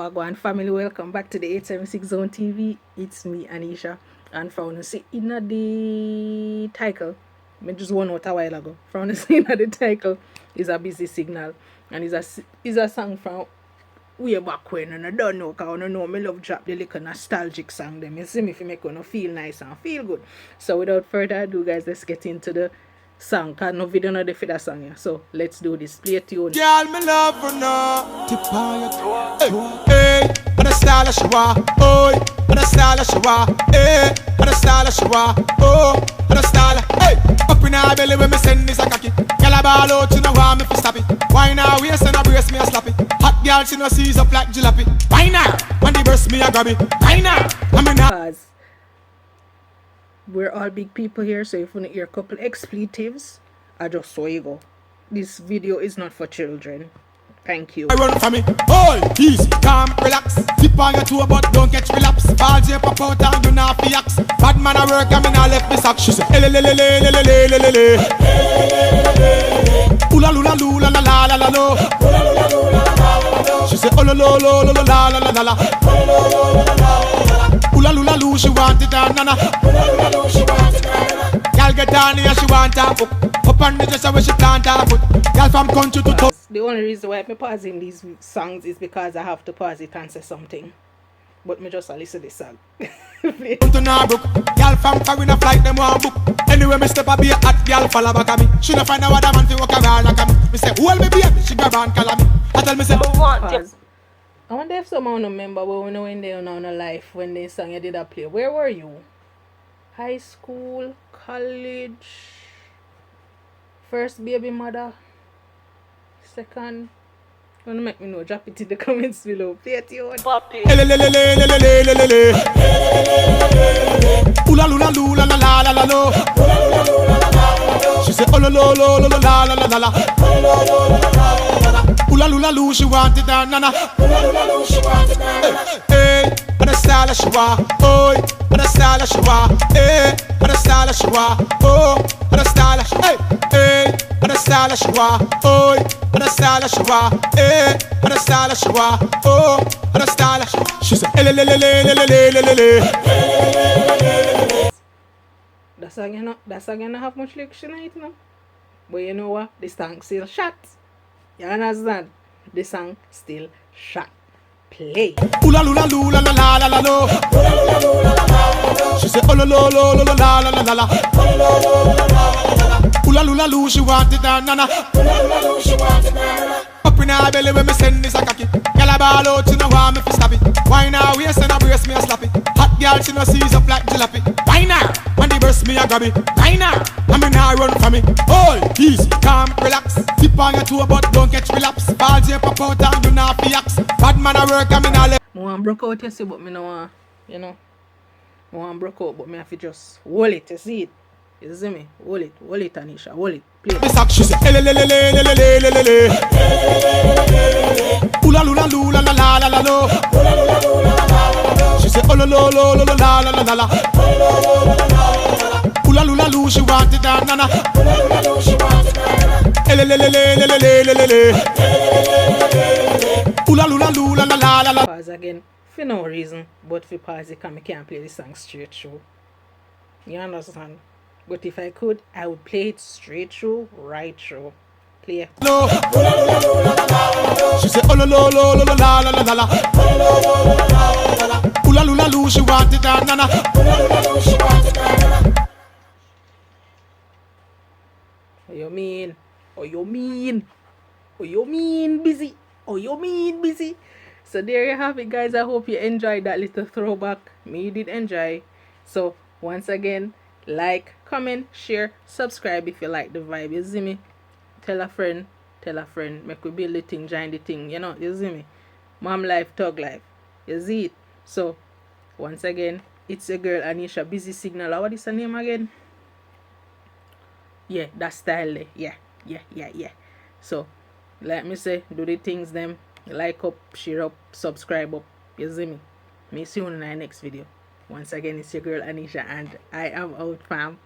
Wagwan family, welcome back to the 876 Zone TV. It's me, Anisha, and from the see in the title, I just one out a while ago. From the scene of the title is a busy signal, and is a song from way back when, and I don't know, cause I don't know, me love drop the little nostalgic song. Them you see me if you make one feel nice and feel good. So without further ado, guys, let's get into the song. Cause no video no dey for that song, yeah. So let's do this. Play tune. Girl, me love her now. Tip on your toe. Hey, on the style of Shawa. Oh, on the style of Shawa. Hey, on the style of Shawa. Oh, on the style. Hey, up in her belly when me send this a cocky. Girl, I ball out, you know why me fi stop it. Why now waist and I brace me a slap it. Hot girl, she no seize up like jalopy. Why now? When the burst me a grab it. Why now? I'm in Pause. We're all big people here, so if you want to hear a couple expletives, I just saw you go. This video is not for children. Thank you. I run for me, hold, easy, calm, relax. Tip on your toe but don't catch relapse. Balls you pop out and you not fi axe. Bad man a work and me not left me sack. She say, elelelelelelelelelele. Oola lula lula la la la la lo. She say, oh lo lo lo lo la la la la la. Oola lula lu, she want it and nana. Girl get on here, she want her book. Up on the dresser where she plant her foot. Girl from country to top. The only reason why I'm pausing these songs is because I have to pause it and say something. But me just listen to this song. Play. To Narbrook, girl from foreign a flight them one book. Anyway, me step a be a hot girl follow back at me. She no find out what a man fi walk around like a me. Me say, hold me baby, she grab and call me. I tell me say, Pause. I wonder if someone remember when they were on a life when they sang you did a play. Where were you? High school, college, first baby mother, second. Wanna make me know? Drop it in the comments below. Play it you. elelelelelelelelele. Oola lula lula la la la la lo. She say, oh lo lo lo lo la la la la la. Oola lula lu, she want it and nana. Hey, on the style of Shawa. Oh, on the style of Shawa. Hey, on the style of Shawa. Oh, on the style of hey, hey, on the style of Shawa. Oh, on the style of Shawa. Hey, on the style of Shawa. Oh, on the style of. She say, elelelelelelelelele. That song you not have much lyrics in it now. But you know what? The song still shot. You understand? The song still shot. Play. Oola lula lula la la la la lo. She say, oh lo lo lo lo la la la la la. Oola lula lu, she want it and nana. Up in her belly when me send this a cocky. Girl a ball out, you know why me fi stop it. Why now waist and I brace me a slap it. Hot girl, she no seize up like jalopy. Why now? When the burst me a grab it. Why now? I mean I run for me. Hold, easy, calm, relax. Tip on your toe but don't catch relapse. Balls you pop out and you not fi axe. Bad man a work and me not left. I want broke out, you see, but me no want, you know. I want broke out, but me have to just hold it, you see it. You see me? Hold it, Anisha, hold it. Play. Me sack, she say, elelelelelelelelele. Oola lula lula la la la la lo. She say, oh lo lo lo lo la la la la la. Oola lula lu, she want it and nana. Elelelelelelelelele. Oola lula lula la la la la. Pause again for no reason, but for pause it because I can't play the song straight through. You understand? But if I could, I would play it straight through, right through. Play. No. She say, oh lo lo lo lo la la la la la. Oola lula lu, she want it and nana. What you mean? What you mean? What you mean, busy? What you mean, busy? So there you have it, guys. I hope you enjoyed that little throwback. Me did enjoy. So once again, like, comment, share, subscribe if you like the vibe. You see me? Tell a friend. Make we build the thing, join the thing. You know, you see me? Mom life, thug life. You see it? So once again, it's your girl Anisha, busy signal. What is her name again? Yeah, that's Style Deh. Yeah. So let me say, do the things them. Like up, share up, subscribe up. You see me? Me see you in the next video. Once again, it's your girl Anisha and I am out, fam.